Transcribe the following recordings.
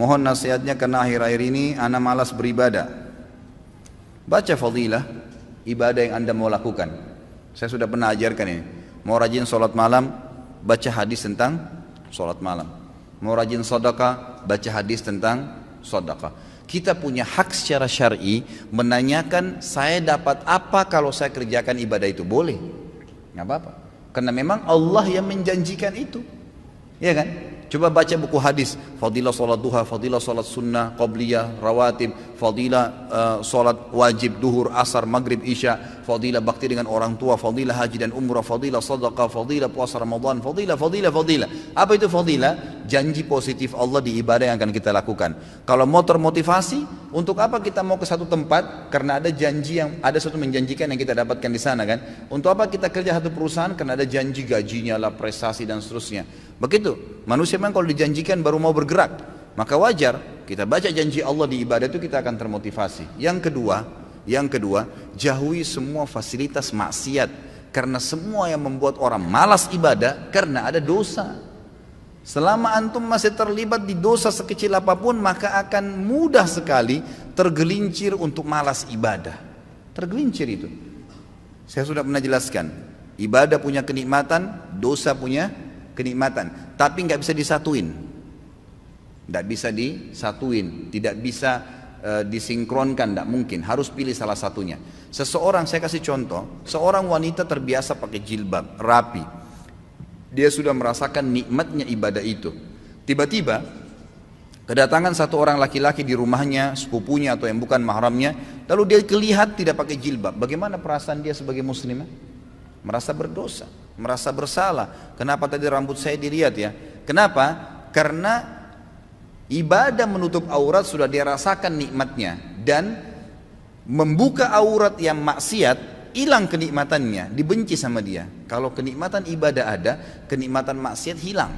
mohon nasihatnya karena akhir-akhir ini ana malas beribadah. Baca fadilah ibadah yang anda mau lakukan. Saya sudah pernah ajarkan ini. Mau rajin sholat malam, baca hadis tentang sholat malam. Mau rajin sedekah, baca hadis tentang sedekah. Kita punya hak secara syar'i menanyakan saya dapat apa kalau saya kerjakan ibadah itu. Boleh, nggak apa-apa. Karena memang Allah yang menjanjikan itu, ya kan? Coba baca buku hadis, fadilah sholat duha, fadilah sholat sunnah, qabliyah, rawatib, fadilah sholat wajib, duhur, asar, maghrib, isya, fadilah bakti dengan orang tua, fadilah haji dan umrah, fadilah sadaqah, fadilah puasa Ramadan, fadilah. Apa itu fadilah? Janji positif Allah di ibadah yang akan kita lakukan. Kalau mau termotivasi, untuk apa kita mau ke satu tempat? Karena ada janji yang, ada satu menjanjikan yang kita dapatkan di sana kan. Untuk apa kita kerja satu perusahaan? Karena ada janji gajinya lah, prestasi dan seterusnya. Begitu, manusia memang kalau dijanjikan baru mau bergerak. Maka wajar kita baca janji Allah di ibadah itu kita akan termotivasi. Yang kedua, jauhi semua fasilitas maksiat. Karena semua yang membuat orang malas ibadah karena ada dosa. Selama antum masih terlibat di dosa sekecil apapun, maka akan mudah sekali tergelincir untuk malas ibadah. Tergelincir itu. Saya sudah pernah jelaskan, ibadah punya kenikmatan, dosa punya kenikmatan, tapi nggak bisa disatuin. Nggak bisa disatuin, tidak bisa disinkronkan, tidak mungkin. Harus pilih salah satunya. Seseorang, saya kasih contoh, seorang wanita terbiasa pakai jilbab, rapi. Dia sudah merasakan nikmatnya ibadah itu. Tiba-tiba kedatangan satu orang laki-laki di rumahnya, sepupunya atau yang bukan mahramnya, lalu dia kelihatan tidak pakai jilbab. Bagaimana perasaan dia sebagai muslimah? Merasa berdosa, merasa bersalah. Kenapa tadi rambut saya dilihat ya? Kenapa? Karena ibadah menutup aurat sudah dia rasakan nikmatnya, dan membuka aurat yang maksiat hilang kenikmatannya, dibenci sama dia. Kalau kenikmatan ibadah ada, kenikmatan maksiat hilang.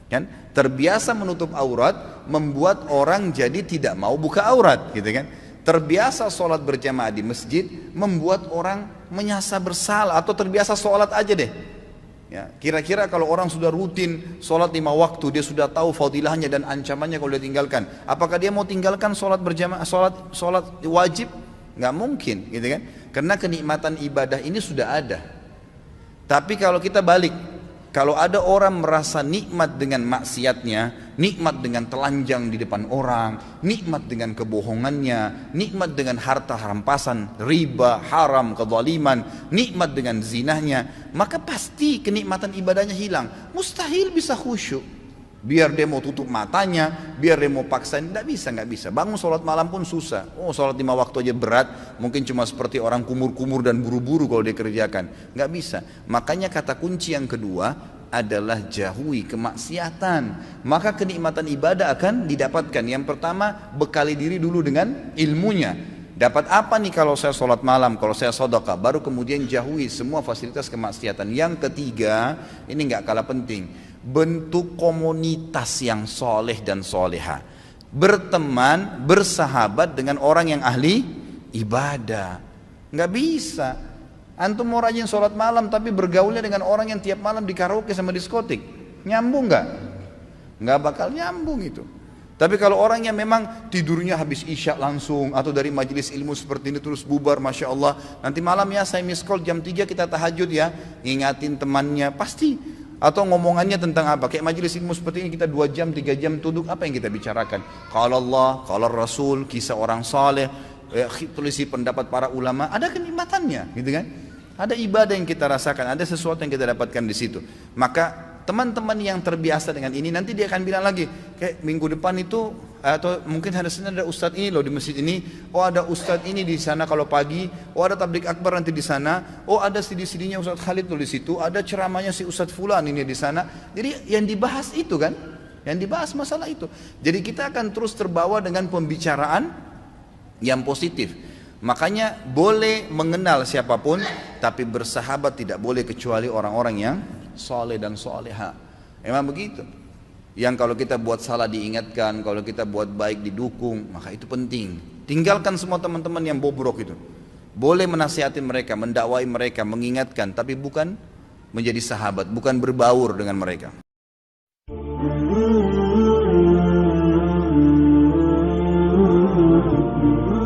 Kan? Terbiasa menutup aurat membuat orang jadi tidak mau buka aurat, gitu kan? Terbiasa sholat berjamaah di masjid membuat orang menyasa bersalah, atau terbiasa sholat aja deh. Ya, kira-kira kalau orang sudah rutin sholat 5 waktu, dia sudah tahu fadilahnya dan ancamannya kalau dia tinggalkan, apakah dia mau tinggalkan sholat berjamaah, sholat wajib? Nggak mungkin, gitu kan? Karena kenikmatan ibadah ini sudah ada. Tapi kalau kita balik, kalau ada orang merasa nikmat dengan maksiatnya, nikmat dengan telanjang di depan orang, nikmat dengan kebohongannya, nikmat dengan harta rampasan, riba, haram, kezaliman, nikmat dengan zinahnya, maka pasti kenikmatan ibadahnya hilang. Mustahil bisa khusyuk. Biar dia mau tutup matanya, biar dia mau paksain, nggak bisa. Bangun sholat malam pun susah. Oh, sholat 5 waktu aja berat, mungkin cuma seperti orang kumur-kumur dan buru-buru kalau dia kerjakan. Nggak bisa. Makanya kata kunci yang kedua adalah jauhi kemaksiatan. Maka kenikmatan ibadah akan didapatkan. Yang pertama, bekali diri dulu dengan ilmunya. Dapat apa nih kalau saya sholat malam, kalau saya sedekah, baru kemudian jauhi semua fasilitas kemaksiatan. Yang ketiga, ini nggak kalah penting, bentuk komunitas yang soleh dan soleha. Berteman, bersahabat dengan orang yang ahli ibadah. Nggak bisa antum mau rajin sholat malam tapi bergaulnya dengan orang yang tiap malam di karaoke sama diskotik. Nyambung nggak? Nggak bakal nyambung itu. Tapi kalau orang yang memang tidurnya habis isya langsung, atau dari majelis ilmu seperti ini terus bubar, Masya Allah, nanti malam ya saya miss call jam 3 kita tahajud ya, ngingatin temannya, pasti. Atau ngomongannya tentang apa? Kayak majelis ilmu seperti ini kita 2 jam, 3 jam duduk, apa yang kita bicarakan? Kalau Allah, kalau Rasul, kisah orang saleh, tulisi pendapat para ulama, ada kenikmatannya, gitu kan? Ada ibadah yang kita rasakan, ada sesuatu yang kita dapatkan di situ. Maka teman-teman yang terbiasa dengan ini, nanti dia akan bilang lagi, kayak minggu depan itu, atau mungkin hari Senin ada ustadz ini loh di masjid ini, oh ada ustadz ini di sana kalau pagi, oh ada tablik akbar nanti di sana, oh ada CD-CD-nya Ustadz Khalid tuh di situ, ada ceramahnya si Ustadz Fulan ini di sana. Jadi yang dibahas itu kan, yang dibahas masalah itu. Jadi kita akan terus terbawa dengan pembicaraan yang positif. Makanya boleh mengenal siapapun, tapi bersahabat tidak boleh kecuali orang-orang yang soleh dan soleha. Memang begitu. Yang kalau kita buat salah diingatkan, kalau kita buat baik didukung, maka itu penting. Tinggalkan semua teman-teman yang bobrok itu. Boleh menasihati mereka, mendakwai mereka, mengingatkan, tapi bukan menjadi sahabat, bukan berbaur dengan mereka. Allah.